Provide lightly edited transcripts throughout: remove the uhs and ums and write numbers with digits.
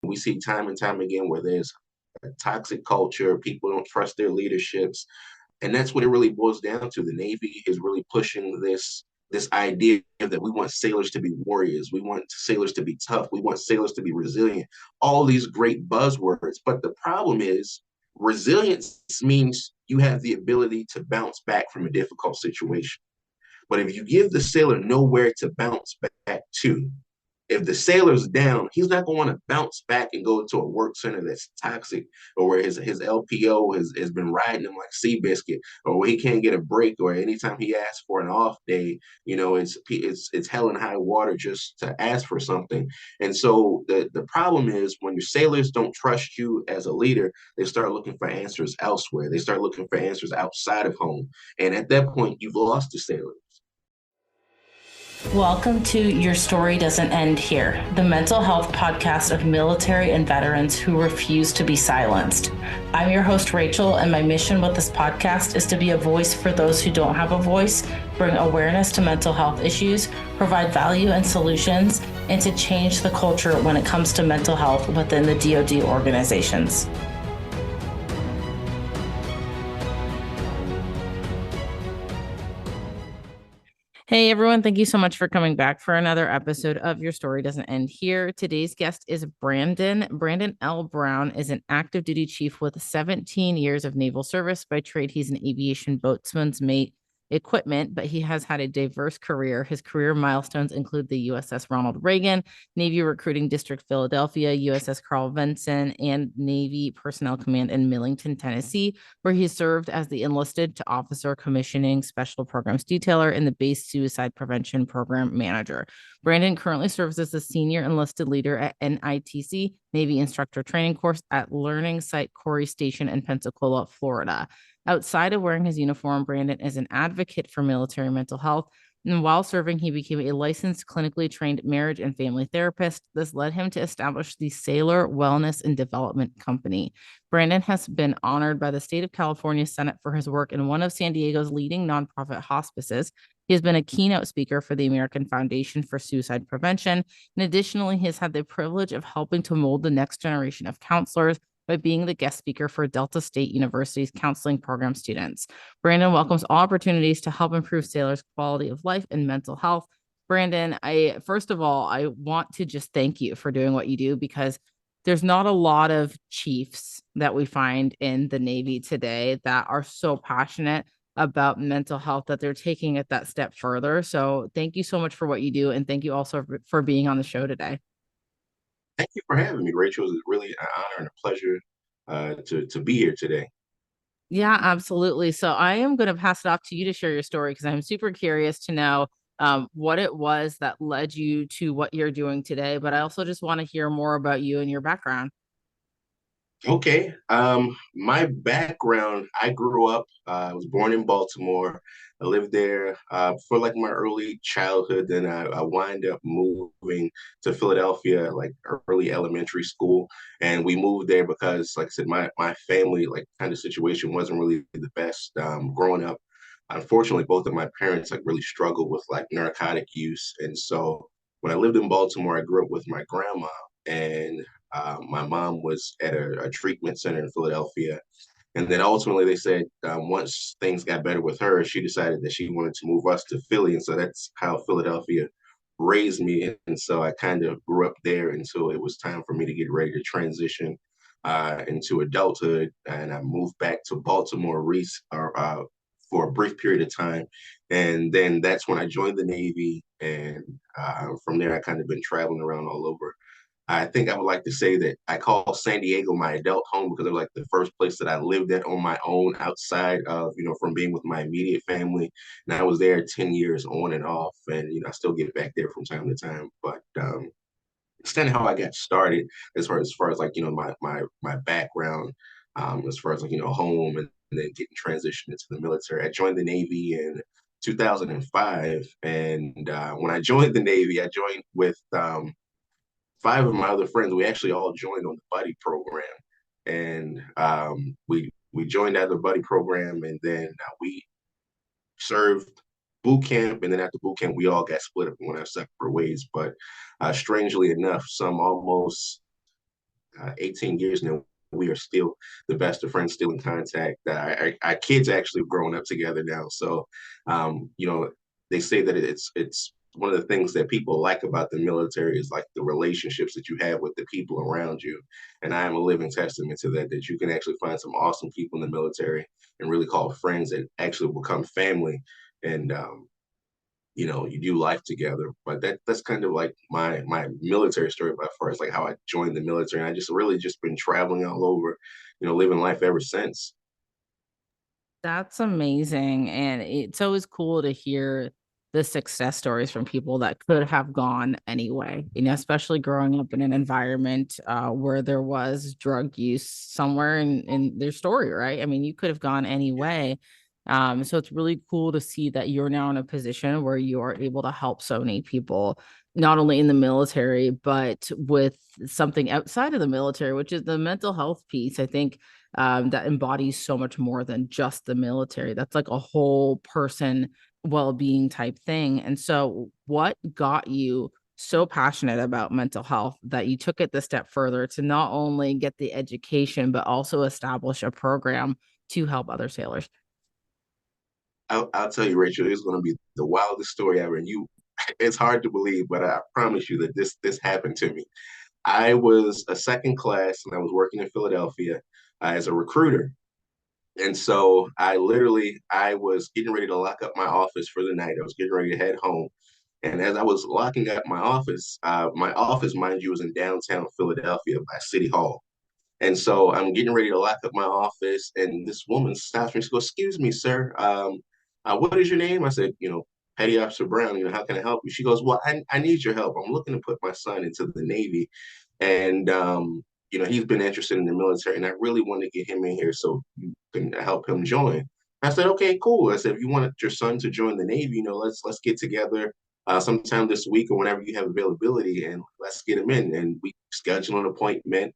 we see time and time again where there's a toxic culture, people don't trust their leaderships, and that's what it really boils down to. The Navy is really pushing this idea that we want sailors to be warriors, we want sailors to be tough, we want sailors to be resilient, all these great buzzwords. But the problem is, resilience means you have the ability to bounce back from a difficult situation. But if you give the sailor nowhere to bounce back to, if the sailor's down, he's not going to want to bounce back and go to a work center that's toxic, or where his LPO has been riding him like Seabiscuit, or where he can't get a break, or anytime he asks for an off day, it's hell and high water just to ask for something. And so the problem is, when your sailors don't trust you as a leader, they start looking for answers elsewhere. They start looking for answers outside of home, and at that point, you've lost the sailor. Welcome to Your Story Doesn't End Here, the mental health podcast of military and veterans who refuse to be silenced. I'm your host, Rachel, and my mission with this podcast is to be a voice for those who don't have a voice, bring awareness to mental health issues, provide value and solutions, and to change the culture when it comes to mental health within the DoD organizations. Hey everyone, thank you so much for coming back for another episode of Your Story Doesn't End Here. Today's guest is Branden. Branden L. Brown is an active duty chief with 17 years of naval service. By trade, he's an aviation boatswain's mate equipment, but he has had a diverse career. His career milestones include the USS Ronald Reagan, Navy Recruiting District Philadelphia, USS Carl Vinson, and Navy Personnel Command in Millington, Tennessee, where he served as the enlisted to officer commissioning special programs detailer and the base suicide prevention program manager. Branden currently serves as the senior enlisted leader at NITC, Navy Instructor Training Course at Learning Site Corey Station in Pensacola, Florida. Outside of wearing his uniform, Branden is an advocate for military mental health. And while serving, he became a licensed clinically trained marriage and family therapist. This led him to establish the Sailor Wellness and Development Company. Branden has been honored by the state of California Senate for his work in one of San Diego's leading nonprofit hospices. He has been a keynote speaker for the American Foundation for Suicide Prevention. And additionally, he has had the privilege of helping to mold the next generation of counselors by being the guest speaker for Delta State University's counseling program students. Branden welcomes all opportunities to help improve sailors' quality of life and mental health. Branden, first of all, I want to just thank you for doing what you do, because there's not a lot of chiefs that we find in the Navy today that are so passionate about mental health that they're taking it that step further. So thank you so much for what you do. And thank you also for being on the show today. Thank you for having me, Rachel. It's really an honor and a pleasure to be here today. Yeah, absolutely. So I am going to pass it off to you to share your story, because I'm super curious to know what it was that led you to what you're doing today. But I also just want to hear more about you and your background. Okay. My background, I grew up, I was born in Baltimore. I lived there for like my early childhood. Then I wind up moving to Philadelphia, like early elementary school. And we moved there because, like I said, my family, like, kind of situation wasn't really the best growing up. Unfortunately, both of my parents like really struggled with like narcotic use. And so when I lived in Baltimore, I grew up with my grandma, and my mom was at a treatment center in Philadelphia. And then ultimately they said, once things got better with her, she decided that she wanted to move us to Philly. And so that's how Philadelphia raised me. And so I kind of grew up there until it was time for me to get ready to transition into adulthood. And I moved back to Baltimore for a brief period of time. And then that's when I joined the Navy. And from there, I kind of been traveling around all over. I think I would like to say that I call San Diego my adult home, because it was like the first place that I lived at on my own, outside of, from being with my immediate family. And I was there 10 years on and off. And, I still get back there from time to time. But it's kind of how I got started, as far as like, my background, as far as like, home, and then getting transitioned into the military. I joined the Navy in 2005. And when I joined the Navy, I joined with five of my other friends. We actually all joined on the buddy program, and we joined out of the buddy program, and then we served boot camp, and then after boot camp, we all got split up and went our separate ways. But strangely enough, some almost 18 years now. We are still the best of friends, still in contact. Our kids actually have grown up together now. So, you know, they say that it's one of the things that people like about the military is like the relationships that you have with the people around you. And I am a living testament to that, that you can actually find some awesome people in the military and really call friends that actually become family. And you know, you do life together. But that's kind of like my military story, but as far as like how I joined the military. And I just really just been traveling all over, you know, living life ever since. That's amazing. And it's always cool to hear the success stories from people that could have gone anyway, you know, especially growing up in an environment where there was drug use somewhere in their story, right? I mean, you could have gone anyway. So it's really cool to see that you're now in a position where you are able to help so many people, not only in the military, but with something outside of the military, which is the mental health piece. I think that embodies so much more than just the military. That's like a whole person well-being type thing. And so, what got you so passionate about mental health that you took it the step further to not only get the education, but also establish a program to help other sailors? I'll tell you, Rachel, it's going to be the wildest story ever. And you, it's hard to believe, but I promise you that this happened to me. I was a second class and I was working in Philadelphia as a recruiter. And so I was getting ready to lock up my office for the night. I was getting ready to head home. And as I was locking up my office, mind you, was in downtown Philadelphia by City Hall. And so I'm getting ready to lock up my office, and this woman stops me. She goes, "Excuse me, sir. What is your name?" I said, "You know, Petty Officer Brown. You know, how can I help you?" She goes, "Well, I need your help. I'm looking to put my son into the Navy, and you know, he's been interested in the military, and I really want to get him in here so you can help him join." I said, "Okay, cool." I said, "If you want your son to join the Navy, you know, let's get together sometime this week or whenever you have availability, and let's get him in." And we schedule an appointment.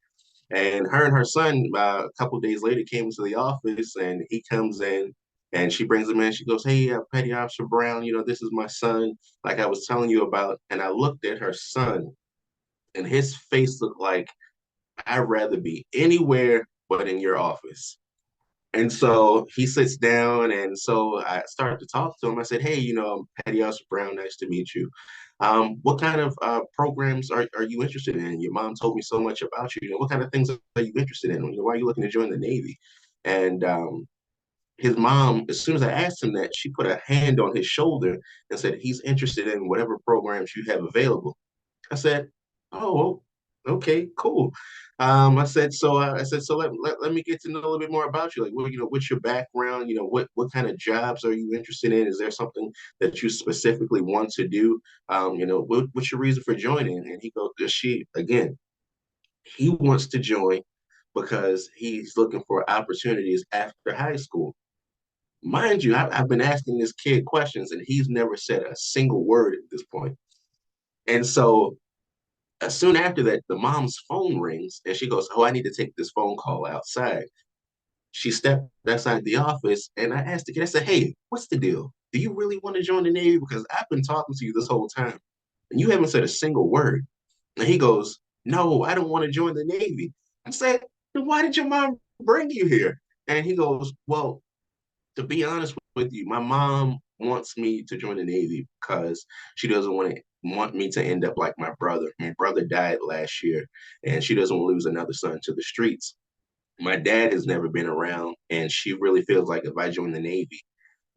And her and her son, a couple of days later, came to the office, and he comes in, and she brings him in. She goes, "Hey, Petty Officer Brown, you know, this is my son, like I was telling you about." And I looked at her son, and his face looked like, "I'd rather be anywhere but in your office." And so he sits down, and so I started to talk to him. I said, "Hey, you know, I'm Petty Officer Brown, nice to meet you. What kind of programs are you interested in? Your mom told me so much about you. You know, what kind of things are you interested in? You know, why are you looking to join the Navy?" And his mom, as soon as I asked him that, she put a hand on his shoulder and said, "He's interested in whatever programs you have available." I said, "Oh, okay, cool." I said, "So let me get to know a little bit more about you. Like, what, you know, what's your background? You know, what kind of jobs are you interested in? Is there something that you specifically want to do? You know, what's your reason for joining?" And he goes, she again, he wants to join because he's looking for opportunities after high school. Mind you, I've been asking this kid questions, and he's never said a single word at this point. And so soon after that, the mom's phone rings and she goes, "Oh, I need to take this phone call outside." She stepped outside the office and I asked the kid, I said, "Hey, what's the deal? Do you really want to join the Navy? Because I've been talking to you this whole time and you haven't said a single word." And he goes, "No, I don't want to join the Navy." I said, "Then why did your mom bring you here?" And he goes, "Well, to be honest with you, my mom wants me to join the Navy because she doesn't want me to end up like my brother. My brother died last year, and she doesn't want to lose another son to the streets. My dad has never been around, and she really feels like if I join the Navy,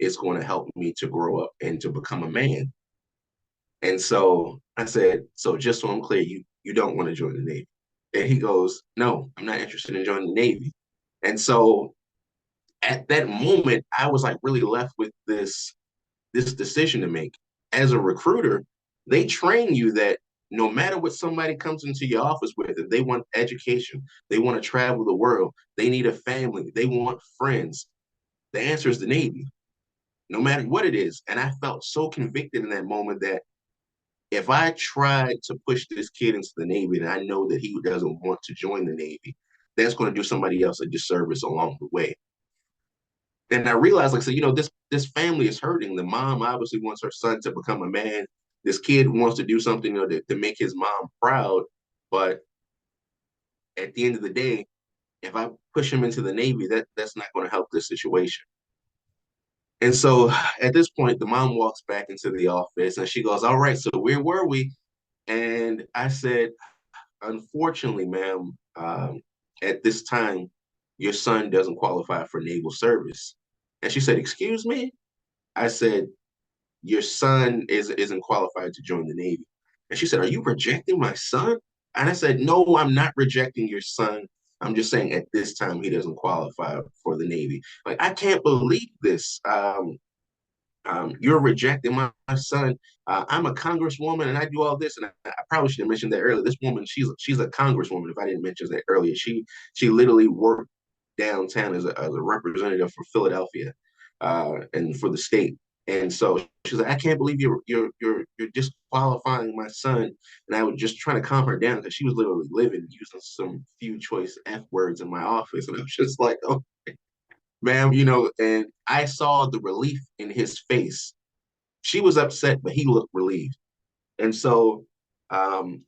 it's going to help me to grow up and to become a man." And so I said, "So just so I'm clear, you don't want to join the Navy?" And he goes, "No, I'm not interested in joining the Navy." And so at that moment, I was like really left with this decision to make. As a recruiter, they train you that no matter what somebody comes into your office with, if they want education, they want to travel the world, they need a family, they want friends, the answer is the Navy, no matter what it is. And I felt so convicted in that moment that if I tried to push this kid into the Navy and I know that he doesn't want to join the Navy, that's going to do somebody else a disservice along the way. And I realized, like, so you know, this family is hurting. The mom obviously wants her son to become a man. This kid wants to do something, you know, to make his mom proud, but at the end of the day, if I push him into the Navy, that's not going to help this situation. And so at this point, the mom walks back into the office and she goes, "All right, so where were we?" And I said, "Unfortunately, ma'am, at this time, your son doesn't qualify for naval service." And she said, "Excuse me?" I said, "Your son isn't qualified to join the Navy." And she said, "Are you rejecting my son?" And I said, "No, I'm not rejecting your son. I'm just saying at this time he doesn't qualify for the Navy." Like, I can't believe this. You're rejecting my son. I'm a congresswoman and I do all this. And I probably should have mentioned that earlier. This woman, she's a congresswoman. If I didn't mention that earlier, she literally worked downtown as a representative for Philadelphia and for the state. And so she's like, "I can't believe you're disqualifying my son." And I was just trying to calm her down because she was literally living using some few choice F words in my office. And I was just like, "Oh, ma'am," and I saw the relief in his face. She was upset, but he looked relieved. And so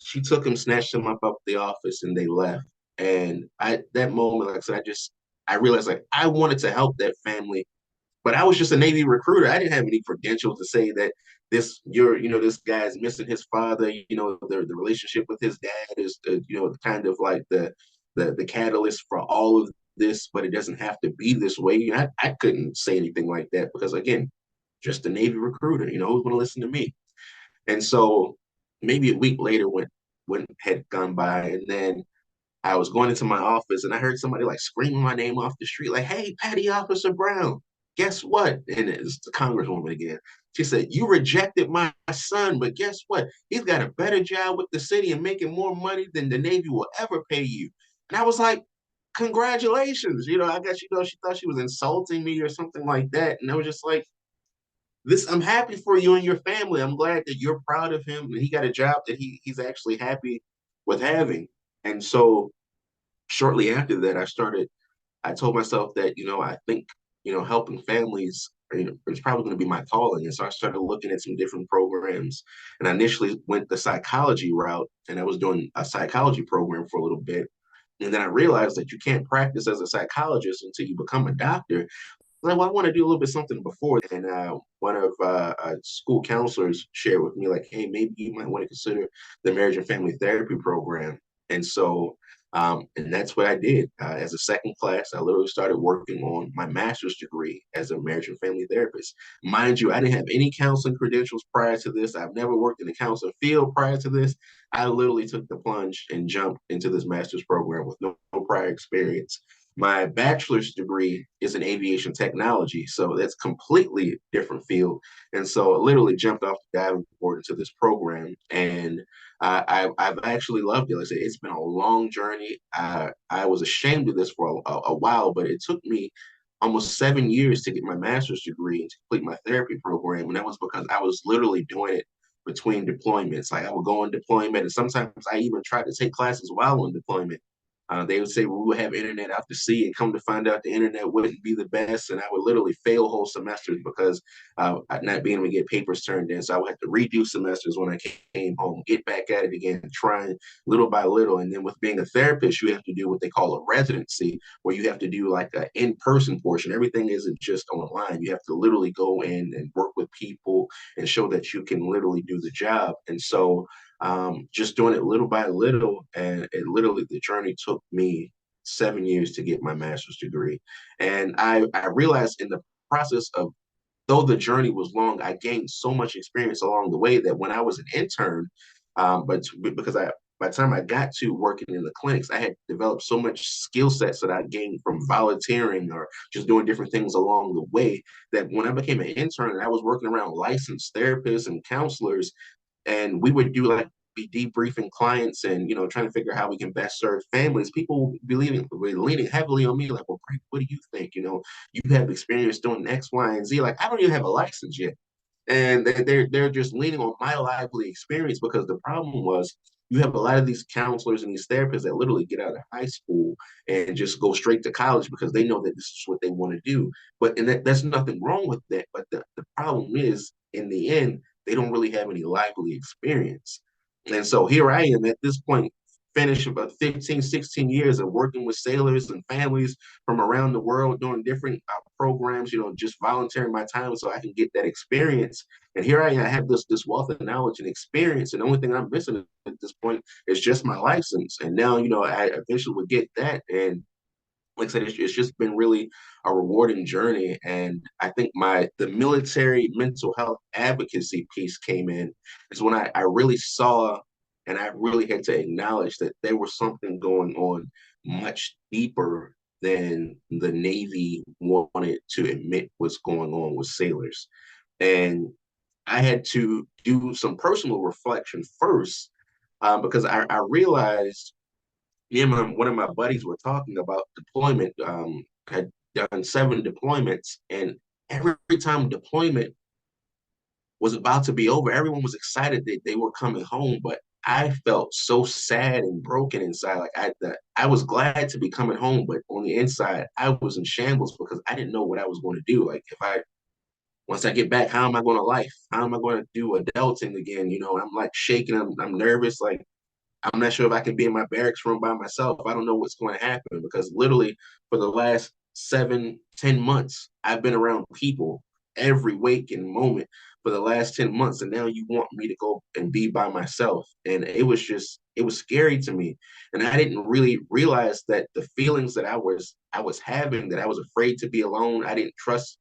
she took him, snatched him up the office, and they left. And that moment, like I said, I realized like I wanted to help that family, but I was just a Navy recruiter. I didn't have any credentials to say that this guy's missing his father. The relationship with his dad is, kind of like the catalyst for all of this, but it doesn't have to be this way. I couldn't say anything like that because, again, just a Navy recruiter. Who's going to listen to me? And so maybe a week later, when had gone by, and then I was going into my office and I heard somebody like screaming my name off the street, like, "Hey, Petty Officer Brown, guess what?" And it's the congresswoman again. She said, "You rejected my son, but guess what? He's got a better job with the city and making more money than the Navy will ever pay you." And I was like, "Congratulations." I guess, she thought she was insulting me or something like that. And I was just like, I'm happy for you and your family. I'm glad that you're proud of him and he got a job that he's actually happy with having. And so shortly after that, I told myself that, I think, helping families, is probably going to be my calling. And so I started looking at some different programs. And I initially went the psychology route, and I was doing a psychology program for a little bit. And then I realized that you can't practice as a psychologist until you become a doctor. Like, well, I want to do a little bit something before. And one of school counselors shared with me, like, "Hey, maybe you might want to consider the marriage and family therapy program." And so, and that's what I did. As a second class, I literally started working on my master's degree as a marriage and family therapist. Mind you, I didn't have any counseling credentials prior to this. I've never worked in the counseling field prior to this. I literally took the plunge and jumped into this master's program with no prior experience. My bachelor's degree is in aviation technology, so that's completely different field. And so I literally jumped off the diving board into this program, and I've actually loved it. Like I said, it's been a long journey. I was ashamed of this for a while, but it took me almost 7 years to get my master's degree and to complete my therapy program, and that was because I was literally doing it between deployments. Like, I would go on deployment, and sometimes I even tried to take classes while on deployment. They would say, "Well, we would have internet out to sea," and come to find out the internet wouldn't be the best. And I would literally fail whole semesters because not being able to get papers turned in. So I would have to redo semesters when I came home, get back at it again, trying little by little. And then with being a therapist, you have to do what they call a residency, where you have to do like an in-person portion. Everything isn't just online. You have to literally go in and work with people and show that you can literally do the job. And so just doing it little by little. And the journey took me 7 years to get my master's degree. And I realized in the process of, though the journey was long, I gained so much experience along the way that when I was an intern, but because by the time I got to working in the clinics, I had developed so much skill sets that I gained from volunteering or just doing different things along the way, that when I became an intern and I was working around licensed therapists and counselors, and we would do like be debriefing clients and trying to figure out how we can best serve families. People were leaning heavily on me, like, "Well, Frank, what do you think? You have experience doing X, Y, and Z." Like, I don't even have a license yet, and they're just leaning on my lively experience, because the problem was, you have a lot of these counselors and these therapists that literally get out of high school and just go straight to college because they know that this is what they want to do. That's nothing wrong with that. But the problem is, in the end, they don't really have any lively experience. And so here I am at this point, finish about 15, 16 years of working with sailors and families from around the world doing different programs, just volunteering my time so I can get that experience. And here I am, I have this wealth of knowledge and experience, and the only thing I'm missing at this point is just my license. And now, I eventually would get that. And like I said, it's just been really a rewarding journey. And I think the military mental health advocacy piece came in is when I really saw and I really had to acknowledge that there was something going on much deeper than the Navy wanted to admit what's going on with sailors. And I had to do some personal reflection first, because I realized one of my buddies were talking about deployment. Had done 7 deployments, and every time deployment was about to be over, everyone was excited that they were coming home. But I felt so sad and broken inside. Like I was glad to be coming home, but on the inside, I was in shambles because I didn't know what I was going to do. Like once I get back, how am I going to life? How am I going to do adulting again? I'm like shaking. I'm nervous. Like I'm not sure if I can be in my barracks room by myself. I don't know what's going to happen because literally for the last 7, 10 months, I've been around people every waking moment for the last 10 months. And now you want me to go and be by myself. And it was scary to me. And I didn't really realize that the feelings that I was having, that I was afraid to be alone. I didn't trust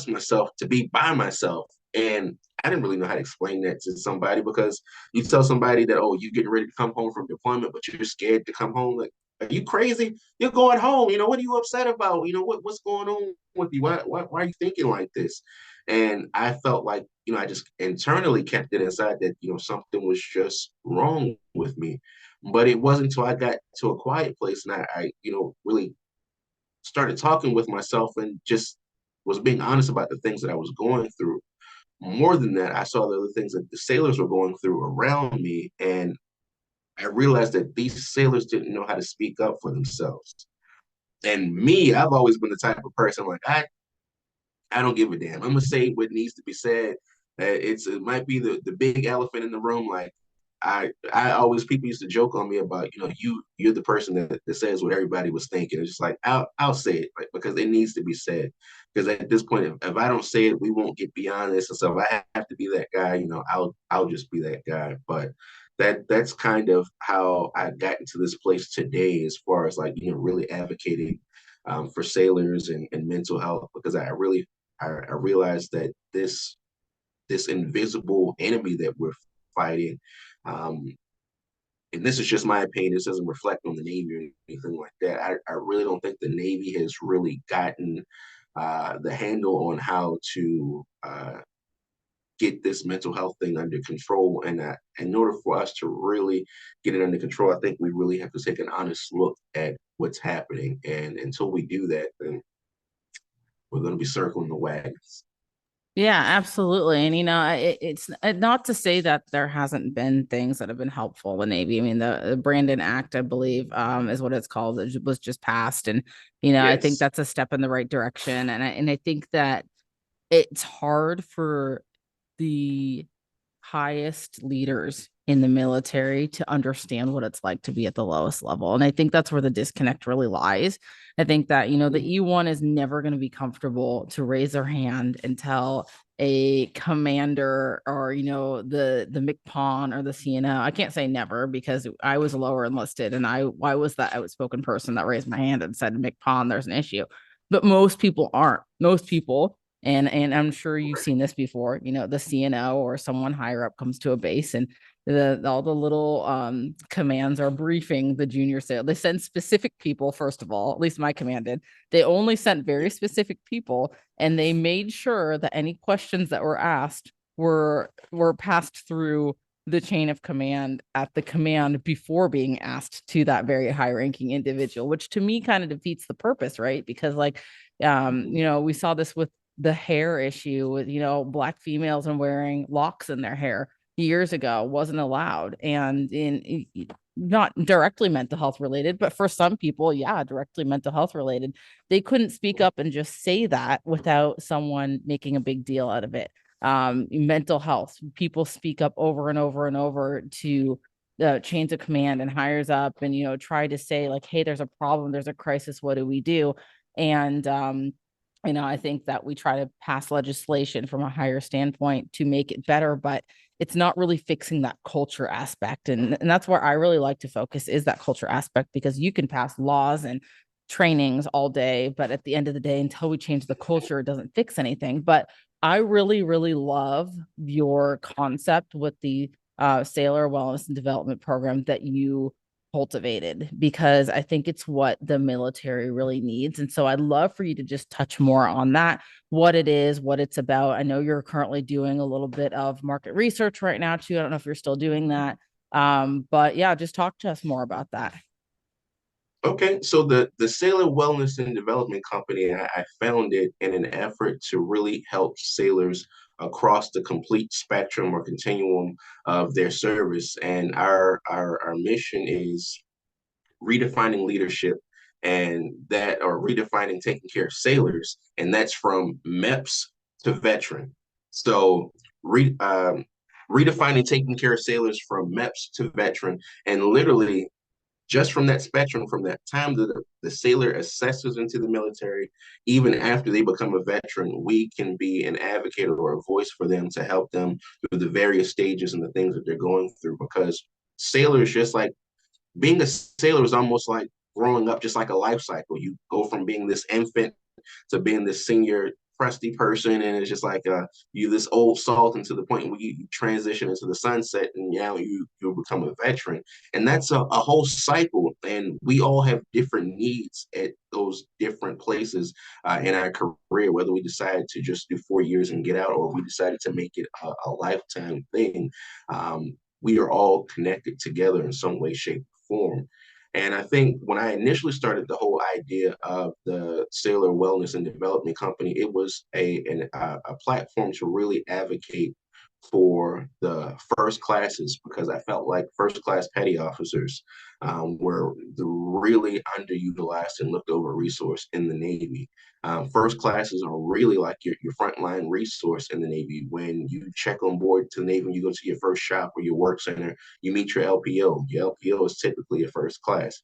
myself to be by myself. And I didn't really know how to explain that to somebody because you tell somebody that, oh, you're getting ready to come home from deployment, but you're scared to come home. Like, are you crazy? You're going home. What are you upset about? What's going on with you? Why are you thinking like this? And I felt like, I just internally kept it inside that, something was just wrong with me. But it wasn't until I got to a quiet place and I really started talking with myself and just was being honest about the things that I was going through. More than that, I saw the other things that the sailors were going through around me, and I realized that these sailors didn't know how to speak up for themselves. And me, I've always been the type of person like I don't give a damn. I'm gonna say what needs to be said. It might be the big elephant in the room. Like I always people used to joke on me about you're the person that says what everybody was thinking. It's just like I'll say it, like, because it needs to be said. Because at this point, if I don't say it, we won't get beyond this. And so if I have to be that guy, I'll just be that guy. But that's kind of how I got into this place today, as far as like really advocating for sailors and mental health, because I realized that this invisible enemy that we're fighting, um, and this is just my opinion, this doesn't reflect on the Navy or anything like that. I really don't think the Navy has really gotten the handle on how to get this mental health thing under control. And in order for us to really get it under control, I think we really have to take an honest look at what's happening. And until we do that, then we're going to be circling the wagons. Yeah, absolutely. And it's not to say that there hasn't been things that have been helpful in the Navy. I mean, the Branden Act, I believe, is what it's called. It was just passed, and I think Yes. that's a step in the right direction. And I think that it's hard for the highest leaders in the military to understand what it's like to be at the lowest level. And I think that's where the disconnect really lies. I think that, the E1 is never going to be comfortable to raise their hand and tell a commander or, the MCPON or the CNO. I can't say never because I was lower enlisted and I was that outspoken person that raised my hand and said, MCPON, there's an issue. But most people aren't. Most people, and I'm sure you've seen this before, the CNO or someone higher up comes to a base and all the little commands are briefing the junior sailor. They send specific people, first of all, at least my command did. They only sent very specific people, and they made sure that any questions that were asked were passed through the chain of command at the command before being asked to that very high ranking individual, which to me kind of defeats the purpose, right? Because we saw this with the hair issue with, Black females and wearing locks in their hair years ago wasn't allowed. And in not directly mental health related, but for some people, yeah, directly mental health related. They couldn't speak up and just say that without someone making a big deal out of it. Mental health, people speak up over and over and over to the chains of command and hires up and, try to say like, hey, there's a problem, there's a crisis, what do we do? And I think that we try to pass legislation from a higher standpoint to make it better, but it's not really fixing that culture aspect. And that's where I really like to focus, is that culture aspect, because you can pass laws and trainings all day, but at the end of the day, until we change the culture, it doesn't fix anything. But I really, really love your concept with the Sailor Wellness and Development Program that you cultivated, because I think it's what the military really needs. And so I'd love for you to just touch more on that, what it is, what it's about. I know you're currently doing a little bit of market research right now too. I don't know if you're still doing that. But yeah, just talk to us more about that. Okay, so the Sailor Wellness and Development Company, I found it in an effort to really help sailors across the complete spectrum or continuum of their service. And our mission is redefining leadership, and that, or redefining taking care of sailors, and that's from MEPS to veteran. So re, redefining taking care of sailors from MEPS to veteran, and literally just from that spectrum, from that time that the sailor assesses into the military, even after they become a veteran, we can be an advocate or a voice for them to help them through the various stages and the things that they're going through. Because sailors, just like being a sailor, is almost like growing up, just like a life cycle. You go from being this infant to being this senior crusty person, and it's just like you this old salt, into the point where you transition into the sunset, and now you become a veteran. And that's a whole cycle, and we all have different needs at those different places in our career, whether we decide to just do 4 years and get out, or we decided to make it a lifetime thing. We are all connected together in some way, shape, or form. And I think when I initially started the whole idea of the Sailor Wellness and Development Company, it was a platform to really advocate for the first classes, because I felt like first class petty officers were the really underutilized and looked over resource in the Navy. First classes are really like your frontline resource in the Navy. When you check on board to the Navy, when you go to your first shop or your work center, you meet your LPO. Your LPO is typically a first class.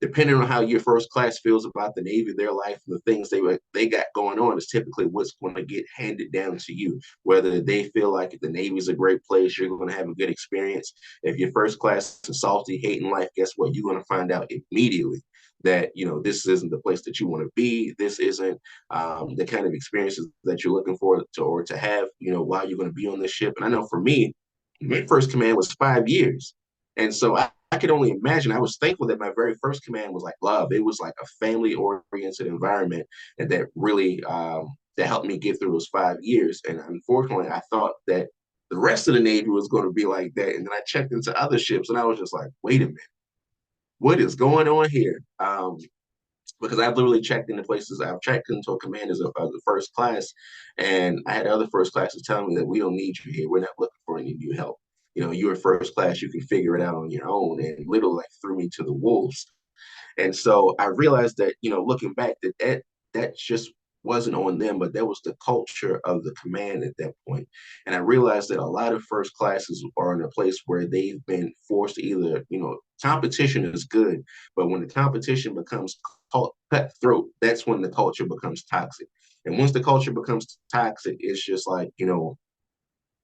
Depending on how your first class feels about the Navy, their life, and the things they got going on, is typically what's going to get handed down to you. Whether they feel like if the Navy is a great place, you're going to have a good experience. If your first class is salty, hating life, guess what? You're going to find out immediately that this isn't the place that you want to be. This isn't the kind of experiences that you're looking for to have. While you're going to be on this ship. And I know for me, my first command was 5 years, and so I could only imagine. I was thankful that my very first command was like love. It was like a family oriented environment, and that really that helped me get through those 5 years. And unfortunately, I thought that the rest of the Navy was going to be like that. And then I checked into other ships, and I was just like, wait a minute, what is going on here? Because I've literally checked into places. I've checked into a command as the first class, and I had other first classes telling me that we don't need you here. We're not looking for any new help. You're first class. You can figure it out on your own, and literally like threw me to the wolves. And so I realized that, looking back, that just wasn't on them, but that was the culture of the command at that point. And I realized that a lot of first classes are in a place where they've been forced to either, competition is good, but when the competition becomes cutthroat, that's when the culture becomes toxic. And once the culture becomes toxic, it's just like,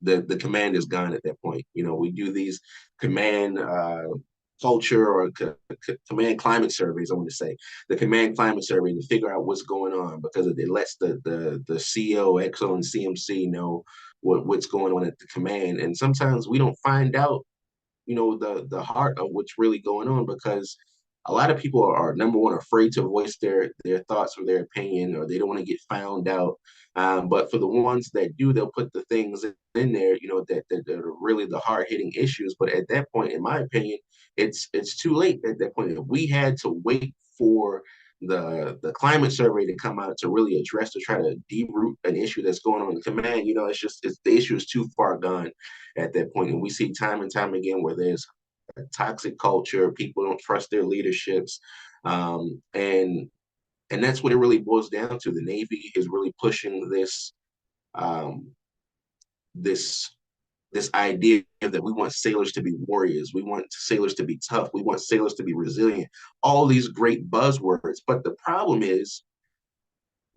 the command is gone at that point. We do these command culture or command climate surveys. I want to say the command climate survey to figure out what's going on, because it lets the CO, XO, and CMC know what's going on at the command. And sometimes we don't find out, the heart of what's really going on, because a lot of people are number one, afraid to voice their thoughts or their opinion, or they don't want to get found out. But for the ones that do, they'll put the things in there, that are really the hard hitting issues. But at that point, in my opinion, it's too late at that point. If we had to wait for the climate survey to come out to really address, to try to deroot an issue that's going on in command, the issue is too far gone at that point. And we see time and time again where there's a toxic culture, people don't trust their leaderships, and that's what it really boils down to. The Navy is really pushing this this idea that we want sailors to be warriors, we want sailors to be tough, we want sailors to be resilient, all these great buzzwords. But the problem is,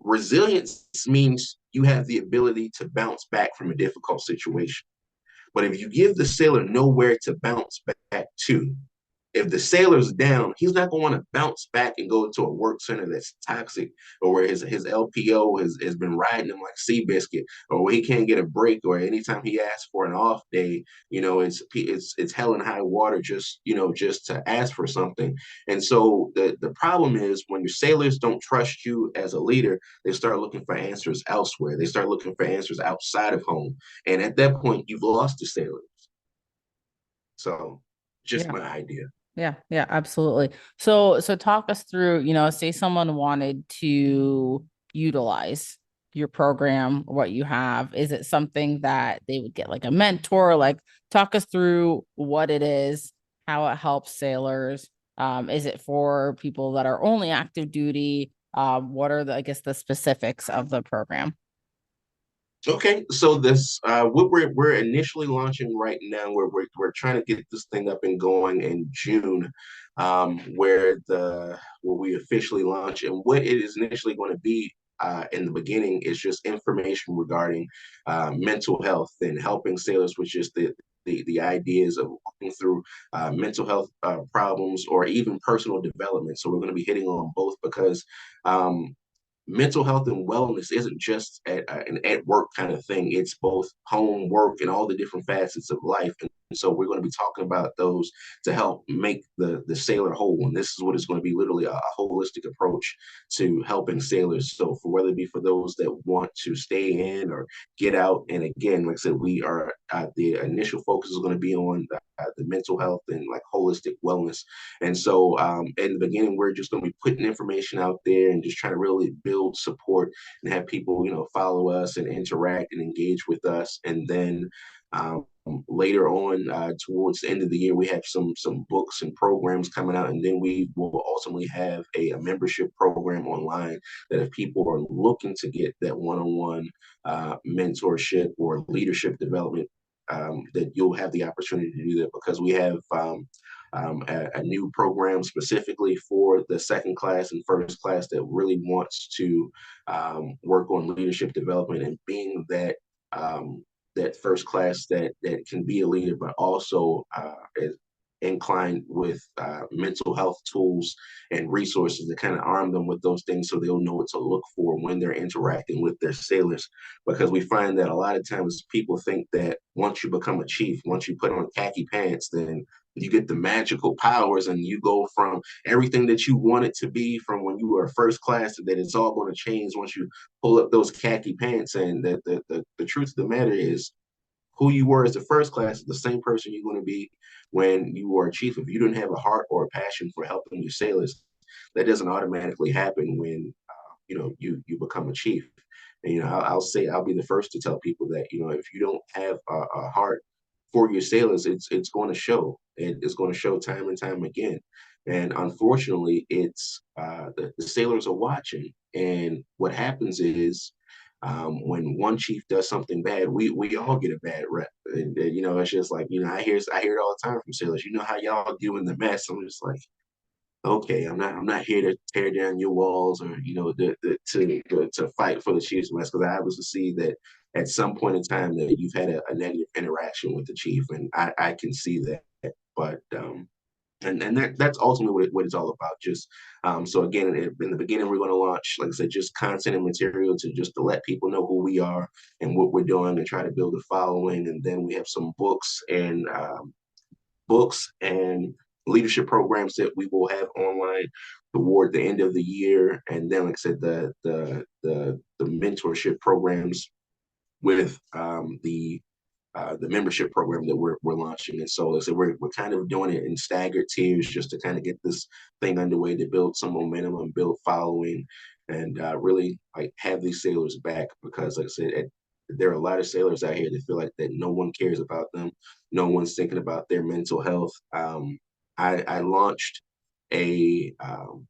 resilience means you have the ability to bounce back from a difficult situation. But if you give the sailor nowhere to bounce back to, if the sailor's down, he's not going to want to bounce back and go to a work center that's toxic, or where his LPO has been riding him like Seabiscuit, or where he can't get a break, or anytime he asks for an off day, it's hell and high water just just to ask for something. And so the problem is, when your sailors don't trust you as a leader, they start looking for answers elsewhere. They start looking for answers outside of home, and at that point, you've lost the sailors. So, just Yeah. my idea. Yeah, yeah, absolutely. So talk us through, say someone wanted to utilize your program, what you have. Is it something that they would get like a mentor? Like, talk us through what it is, how it helps sailors. Is it for people that are only active duty? What are I guess, the specifics of the program? Okay, so this what we're initially launching right now, we're trying to get this thing up and going in June, where we officially launch. And what it is initially going to be in the beginning is just information regarding mental health and helping sailors with just the ideas of working through mental health problems, or even personal development. So we're going to be hitting on both, because mental health and wellness isn't just an at work kind of thing. It's both home, work, and all the different facets of life. And so we're going to be talking about those to help make the sailor whole. And this is what is going to be literally a holistic approach to helping sailors. So for whether it be for those that want to stay in or get out, and again, like I said, we are the initial focus is going to be on the mental health and like holistic wellness. And so in the beginning, we're just going to be putting information out there and just trying to really build support and have people, follow us and interact and engage with us. And then later on, towards the end of the year, we have some books and programs coming out, and then we will ultimately have a membership program online, that if people are looking to get that one-on-one mentorship or leadership development, that you'll have the opportunity to do that, because we have a new program specifically for the second class and first class that really wants to work on leadership development, and being that first class that can be a leader, but also is inclined with mental health tools and resources to kind of arm them with those things, so they'll know what to look for when they're interacting with their sailors. Because we find that a lot of times people think that once you become a chief, once you put on khaki pants, then you get the magical powers and you go from everything that you wanted to be from when you were first class, that it's all going to change once you pull up those khaki pants. And the truth of the matter is, who you were as the first class is the same person you're going to be when you are a chief. If you don't have a heart or a passion for helping your sailors, that doesn't automatically happen when you become a chief. And I'll say, I'll be the first to tell people that if you don't have a heart for your sailors, it's going to show. It's going to show time and time again. And unfortunately, it's the sailors are watching. And what happens is, when one chief does something bad, we all get a bad rep. And it's just like, I hear it all the time from sailors. You know how y'all doing the mess. I'm just like, okay, I'm not here to tear down your walls, or to fight for the chief's mess, because I obviously see that at some point in time that you've had a negative interaction with the chief, and I can see that. But and that's ultimately what it's all about. Just so again, in the beginning, we're going to launch, like I said, just content and material to let people know who we are and what we're doing, and try to build a following. And then we have some books and leadership programs that we will have online toward the end of the year. And then, like I said, the mentorship programs with the membership program that we're launching. And so, like I said, we're kind of doing it in staggered tiers, just to kind of get this thing underway, to build some momentum and build following, and really like have these sailors back. Because, like I said, there are a lot of sailors out here that feel like that no one cares about them, no one's thinking about their mental health. I launched a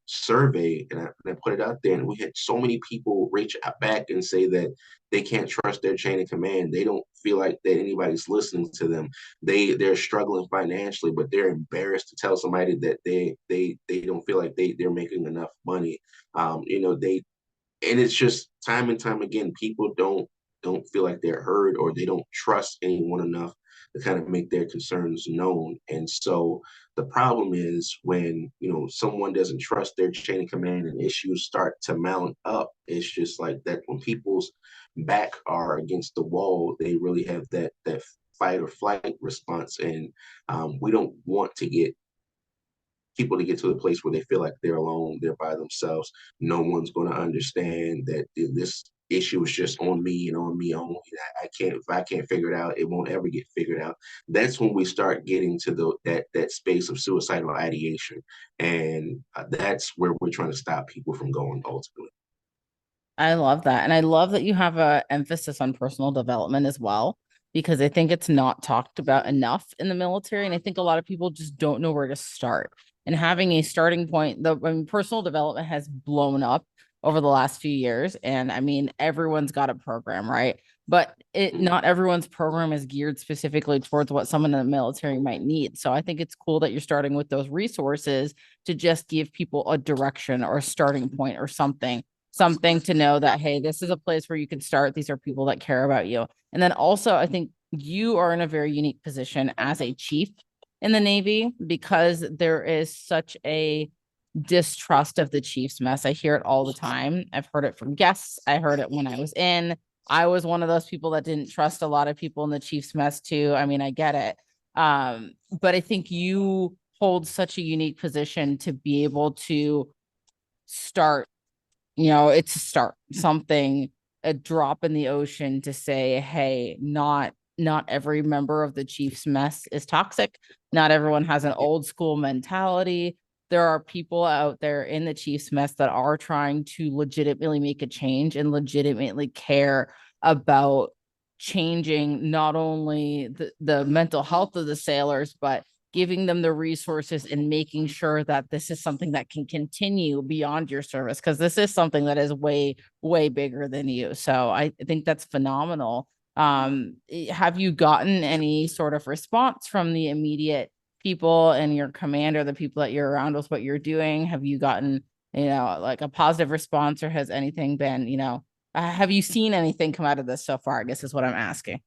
survey, and I put it out there, and we had so many people reach out back and say that they can't trust their chain of command. They don't feel like that anybody's listening to them. They're struggling financially, but they're embarrassed to tell somebody that they don't feel like they're making enough money. They and it's just time and time again, people don't feel like they're heard, or they don't trust anyone enough to kind of make their concerns known. And so the problem is when someone doesn't trust their chain of command and issues start to mount up. It's just like that when people's back are against the wall, they really have that fight or flight response. And we don't want to get people to get to the place where they feel like they're alone, they're by themselves. No one's going to understand that this issue is just on me and on me only. I can't, if I can't figure it out, it won't ever get figured out. That's when we start getting to that space of suicidal ideation, and that's where we're trying to stop people from going ultimately. I love that. And I love that you have a emphasis on personal development as well, because I think it's not talked about enough in the military. And I think a lot of people just don't know where to start. And having a starting point, personal development has blown up over the last few years. And I mean, everyone's got a program, right? But not everyone's program is geared specifically towards what someone in the military might need. So I think it's cool that you're starting with those resources to just give people a direction or a starting point or something to know that, hey, this is a place where you can start. These are people that care about you. And then also, I think you are in a very unique position as a chief in the Navy, because there is such a distrust of the chief's mess. I hear it all the time. I've heard it from guests. I heard it when I was in. I was one of those people that didn't trust a lot of people in the chief's mess too. I mean, I get it. But I think you hold such a unique position to be able to start, it's a start, something, a drop in the ocean to say, hey, not every member of the Chiefs mess is toxic. Not everyone has an old school mentality. There are people out there in the Chiefs mess that are trying to legitimately make a change and legitimately care about changing not only the mental health of the sailors, but giving them the resources and making sure that this is something that can continue beyond your service, because this is something that is way, way bigger than you. So I think that's phenomenal. Have you gotten any sort of response from the immediate people in your command or the people that you're around with what you're doing? Have you gotten, like a positive response, or has anything been, have you seen anything come out of this so far? I guess is what I'm asking.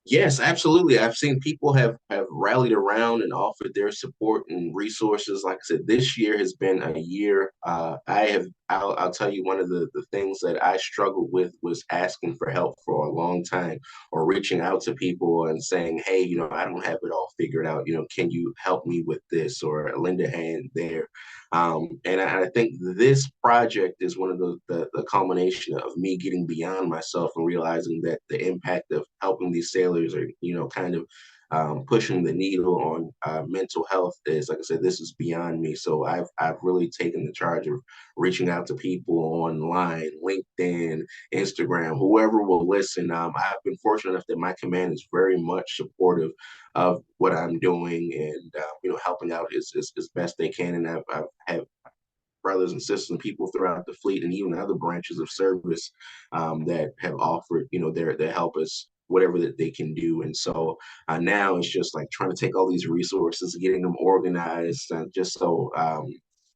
Yes, absolutely. I've seen people have rallied around and offered their support and resources. Like I said, this year has been a year. I'll tell you, one of the things that I struggled with was asking for help for a long time, or reaching out to people and saying, hey, I don't have it all figured out. Can you help me with this, or lend a hand there? And I think this project is one of the culmination of me getting beyond myself and realizing that the impact of helping these sailors, are, kind of pushing the needle on mental health is, like I said, this is beyond me. So I've really taken the charge of reaching out to people online, LinkedIn, Instagram, whoever will listen. I've been fortunate enough that my command is very much supportive of what I'm doing, and helping out as best they can. And I've had brothers and sisters and people throughout the fleet and even other branches of service that have offered their help us whatever that they can do. And so now it's just like trying to take all these resources, getting them organized, just so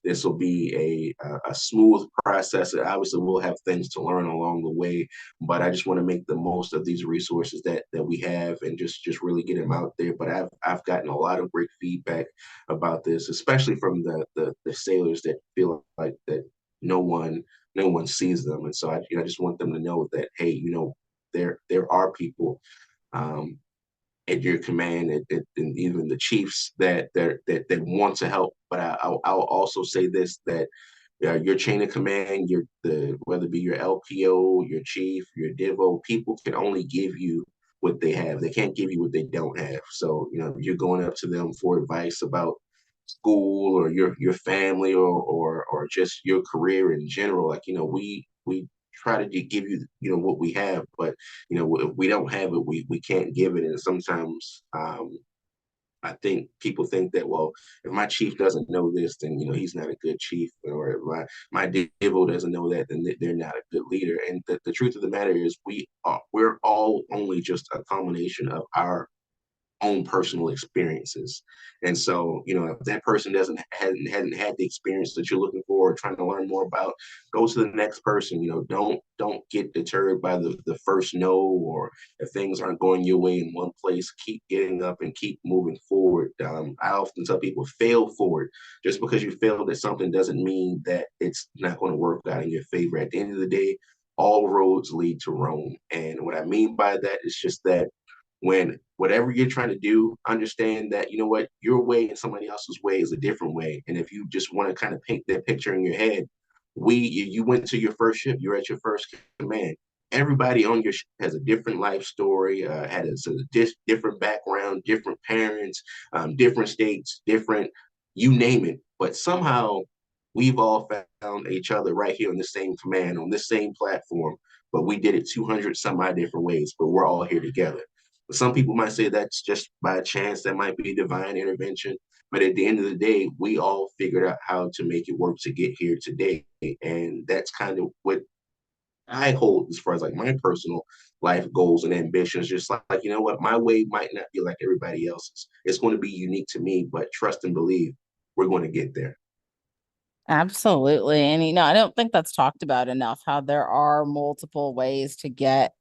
this will be a smooth process. Obviously, we'll have things to learn along the way, but I just want to make the most of these resources that we have, and just really get them out there. But I've gotten a lot of great feedback about this, especially from the sailors that feel like that no one sees them. And so I just want them to know that, hey, there are people um, at your command, and even the chiefs that want to help. But I'll also say this, that your chain of command, whether it be your LPO, your chief, your divo, people can only give you what they have. They can't give you what they don't have. So you're going up to them for advice about school, or your family, or just your career in general. Like we try to give you what we have, but if we don't have it, we can't give it. And sometimes I think people think that, well, if my chief doesn't know this, then he's not a good chief, or if my Divo doesn't know that, then they're not a good leader. And the truth of the matter is, we're all only just a culmination of our own personal experiences. And so, if that person doesn't hadn't had the experience that you're looking for or trying to learn more about, go to the next person. Don't get deterred by the first no, or if things aren't going your way in one place, keep getting up and keep moving forward. I often tell people, fail forward. Just because you failed at something doesn't mean that it's not going to work out in your favor. At the end of the day, all roads lead to Rome. And what I mean by that is just that when whatever you're trying to do, understand that what, your way and somebody else's way is a different way. And if you just want to kind of paint that picture in your head, you went to your first ship, you're at your first command. Everybody on your ship has a different life story, had a different background, different parents, different states, different, you name it. But somehow we've all found each other right here on the same command, on this same platform. But we did it 200 some odd different ways, but we're all here together. Some people might say that's just by chance, that might be divine intervention. But at the end of the day, we all figured out how to make it work to get here today. And that's kind of what I hold as far as like my personal life goals and ambitions. Just like, what, my way might not be like everybody else's. It's going to be unique to me, but trust and believe we're going to get there. Absolutely. And I don't think that's talked about enough, how there are multiple ways to get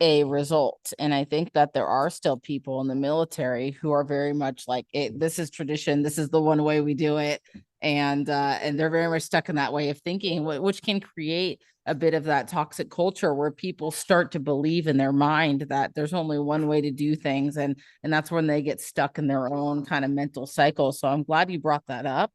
a result. And I think that there are still people in the military who are very much like, this is tradition, this is the one way we do it. And they're very much stuck in that way of thinking, which can create a bit of that toxic culture where people start to believe in their mind that there's only one way to do things. And that's when they get stuck in their own kind of mental cycle. So I'm glad you brought that up.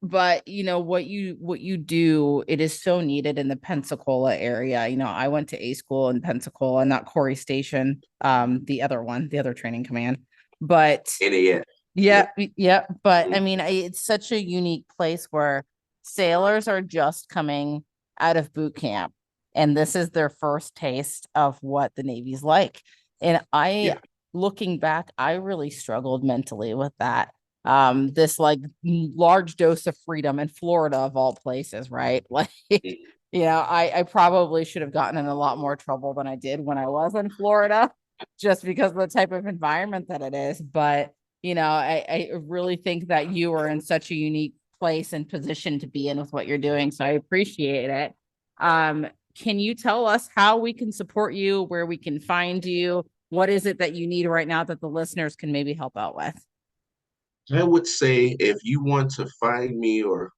But what you do, it is so needed in the Pensacola area. I went to A school in Pensacola, not Corey Station, the other one, the other training command. But NAS. yeah, Yep. yeah. But I Mhm. mean, it's such a unique place where sailors are just coming out of boot camp, and this is their first taste of what the Navy's like. And Yeah. looking back, I really struggled mentally with that. This like large dose of freedom in Florida of all places, right? Like, Mhm. I probably should have gotten in a lot more trouble than I did when I was in Florida, just because of the type of environment that it is. But I really think that you are in such a unique place and position to be in with what you're doing. So I appreciate it. Um, can you tell us how we can support you, where we can find you? What is it that you need right now that the listeners can maybe help out with? I would say if you want to find me, or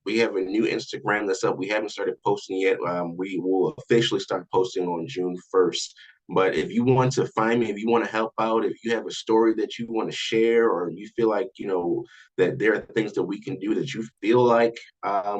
we have a new Instagram that's up. We haven't started posting yet. We will officially start posting on June 1st. But if you want to find me, if you want to help out, if you have a story that you want to share, or you feel like that there are things that we can do that you feel like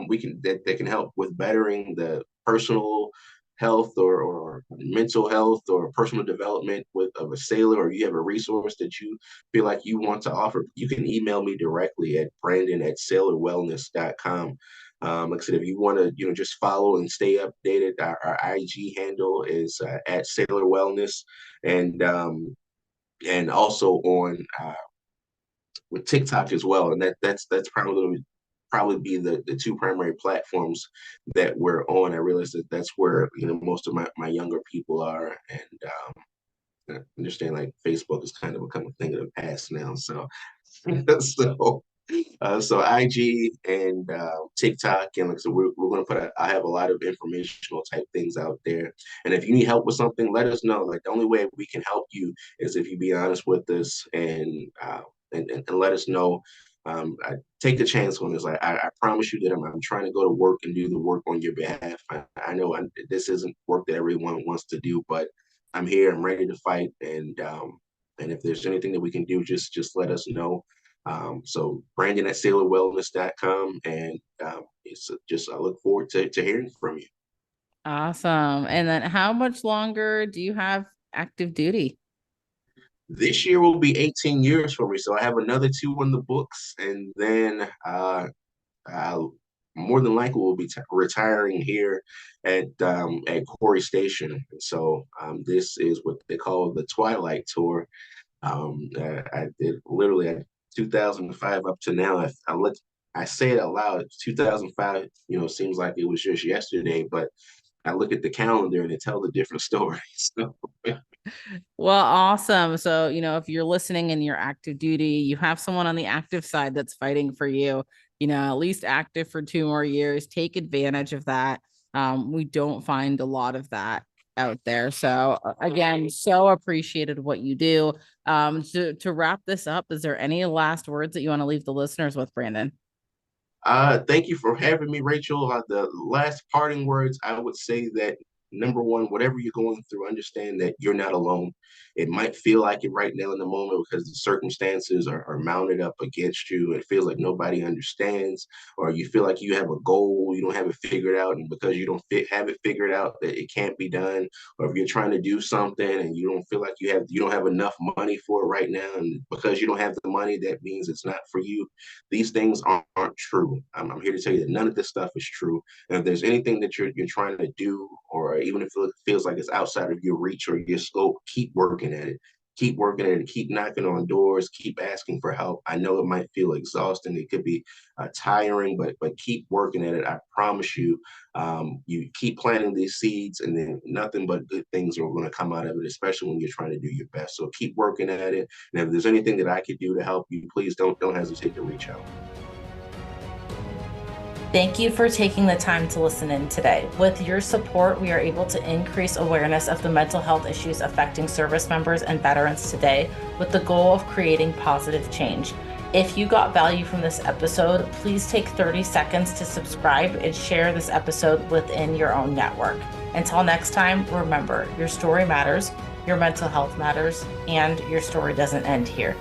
we can that can help with bettering the personal health, or mental health, or personal development of a sailor, or you have a resource that you feel like you want to offer, you can email me directly at branden@sailorwellness.com. Like I said, if you want to, just follow and stay updated, our IG handle is at Sailor Wellness, and also on with TikTok as well. And that's probably be the two primary platforms that we're on. I realize that that's where most of my younger people are, and I understand like Facebook has kind of become a thing of the past now. So so IG and TikTok, and like so we're going to I have a lot of informational type things out there. And if you need help with something, let us know. Like the only way we can help you is if you be honest with us, and let us know. I take a chance on this. I promise you that I'm trying to go to work and do the work on your behalf. I know this isn't work that everyone wants to do, but I'm here. I'm ready to fight, and if there's anything that we can do, just let us know. So Branden@sailorwellness.com, and it's just I look forward to hearing from you. Awesome. And then how much longer do you have active duty? This year will be 18 years for me, so I have another two in the books, and then I more than likely will be retiring here at Corey Station. So this is what they call the Twilight Tour. I did literally at 2005 up to now. I say it out loud. 2005, seems like it was just yesterday, but I look at the calendar and it tells a different story. So, Well, awesome. So, if you're listening and you're active duty, you have someone on the active side that's fighting for you, at least active for 2 more years. Take advantage of that. We don't find a lot of that out there. So, again, so appreciated what you do. To wrap this up, is there any last words that you want to leave the listeners with, Branden? thank you for having me, Rachel. The last parting words, I would say that number one, whatever you're going through, understand that you're not alone. It might feel like it right now in the moment because the circumstances are mounted up against you. It feels like nobody understands, or you feel like you have a goal, you don't have it figured out, and because you don't have it figured out, that it can't be done. Or if you're trying to do something and you don't feel like you don't have enough money for it right now, and because you don't have the money, that means it's not for you. These things aren't true. I'm here to tell you that none of this stuff is true. And if there's anything that you're trying to do, or even if it feels like it's outside of your reach or your scope, keep working at it. Keep working at it. Keep knocking on doors. Keep asking for help. I know it might feel exhausting. It could be tiring, but keep working at it. I promise you, you keep planting these seeds, and then nothing but good things are going to come out of it, especially when you're trying to do your best. So keep working at it. And if there's anything that I could do to help you, please don't hesitate to reach out. Thank you for taking the time to listen in today. With your support, we are able to increase awareness of the mental health issues affecting service members and veterans today, with the goal of creating positive change. If you got value from this episode, please take 30 seconds to subscribe and share this episode within your own network. Until next time, remember, your story matters, your mental health matters, and your story doesn't end here.